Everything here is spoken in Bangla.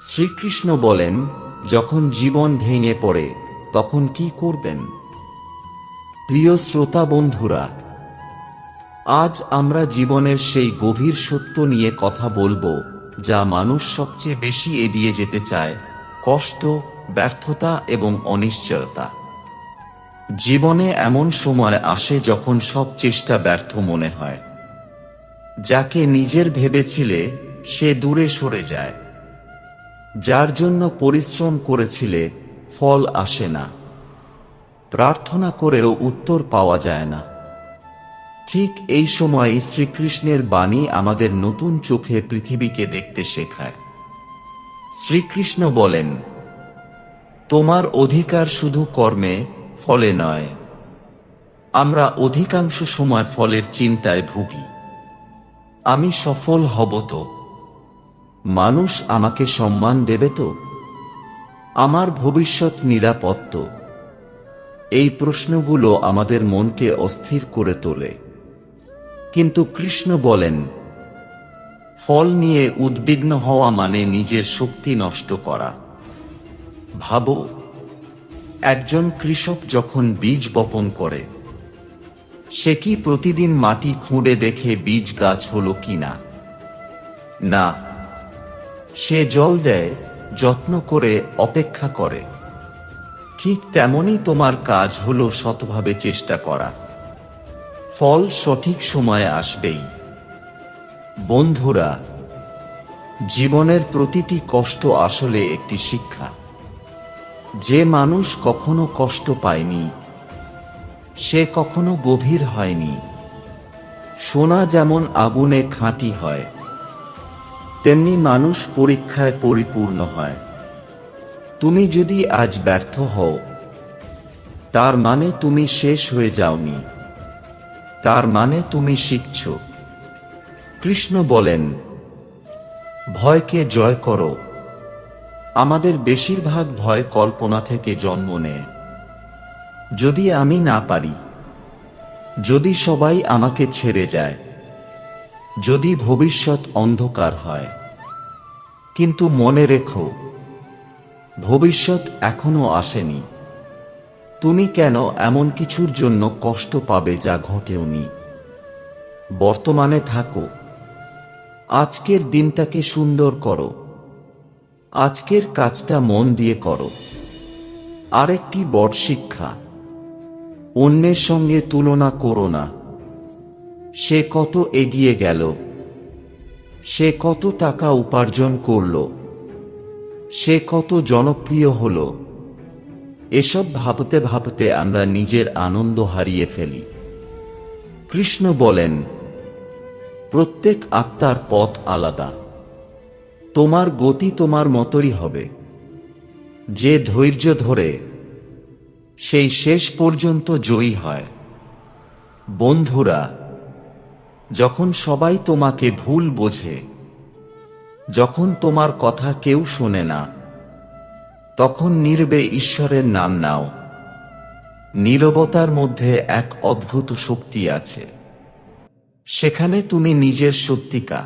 শ্রীকৃষ্ণ বলেন, যখন জীবন ভেঙে পড়ে তখন কি করবেন? প্রিয় শ্রোতা বন্ধুরা, আজ আমরা জীবনের সেই গভীর সত্য নিয়ে কথা বলবো যা মানুষ সবচেয়ে বেশি এড়িয়ে যেতে চায়: কষ্ট, ব্যর্থতা এবং অনিশ্চয়তা। জীবনে এমন সময় আসে যখন সব চেষ্টা ব্যর্থ মনে হয়। যাকে নিজের ভেবেছিলে সে দূরে সরে যায়। যার জন্য পরিশ্রম করেছিলে ফল আসে না। প্রার্থনা করেও উত্তর পাওয়া যায় না। ঠিক এই সময় শ্রীকৃষ্ণের বাণী আমাদের নতুন চোখে পৃথিবীকে দেখতে শেখায়। শ্রীকৃষ্ণ বলেন, তোমার অধিকার শুধু কর্মে, ফলে নয়। আমরা অধিকাংশ সময় ফলের চিন্তায় ভুগি। আমি সফল হব তো? মানুষ আমাকে সম্মান দেবে তো? আমার ভবিষ্যৎ নিরাপদ তো? এই প্রশ্নগুলো আমাদের মনকে অস্থির করে তোলে। কিন্তু কৃষ্ণ বলেন, ফল নিয়ে উদ্বিগ্ন হওয়া মানে নিজের শক্তি নষ্ট করা। ভাবো, একজন কৃষক যখন বীজ বপন করে, সে কি প্রতিদিন মাটি খুঁড়ে দেখে বীজ গাছ হলো কিনা? না, সে জল দেয়, যত্ন করে, অপেক্ষা করে। ঠিক তেমনি তোমার কাজ হলো শতভাবে চেষ্টা করা। ফল সঠিক সময়ে আসবেই। বন্ধুরা, জীবনের প্রতিটি কষ্ট আসলে একটি শিক্ষা। যে মানুষ কখনো কষ্ট পায়নি সে কখনো গভীর হয়নি। সোনা যেমন আগুনে খাঁটি হয়, তেমনি মানুষ পরীক্ষায় পরিপূর্ণ হয়। তুমি যদি আজ ব্যর্থ হও, তার মানে তুমি শেষ হয়ে যাওনি। তার মানে তুমি শিখছ। কৃষ্ণ বলেন, ভয়কে জয় করো। আমাদের বেশিরভাগ ভয় কল্পনা থেকে জন্ম নেয়। যদি আমি না পারি, যদি সবাই আমাকে ছেড়ে যায়, যদি ভবিষ্যৎ অন্ধকার হয়। কিন্তু মনে রেখো, ভবিষ্যৎ এখনো আসেনি। তুমি কেন এমন কিছুর জন্য কষ্ট পাবে যা ঘটেওনি? বর্তমানে থাকো। আজকের দিনটাকে সুন্দর করো। আজকের কাজটা মন দিয়ে করো। আরেকটি বড় শিক্ষা, অন্যের সঙ্গে তুলনা করো না। সে কত এগিয়ে গেল, সে কত টাকা উপার্জন করল, সে কত জনপ্রিয় হলো। এসব ভাবতে ভাবতে আমরা নিজের আনন্দ হারিয়ে ফেলি। কৃষ্ণ বলেন, প্রত্যেক আত্মার পথ আলাদা। তোমার গতি তোমার মতোই হবে। যে ধৈর্য ধরে, সেই শেষ পর্যন্ত জয়ী হয়। বন্ধুরা, যখন সবাই তোমাকে ভুল বোঝে, যখন তোমার কথা কেউ শোনে না, তখন নীরবে ঈশ্বরের নাম নাও। নীরবতার মধ্যে এক অদ্ভুত শক্তি আছে। সেখানে তুমি নিজের সত্যিকা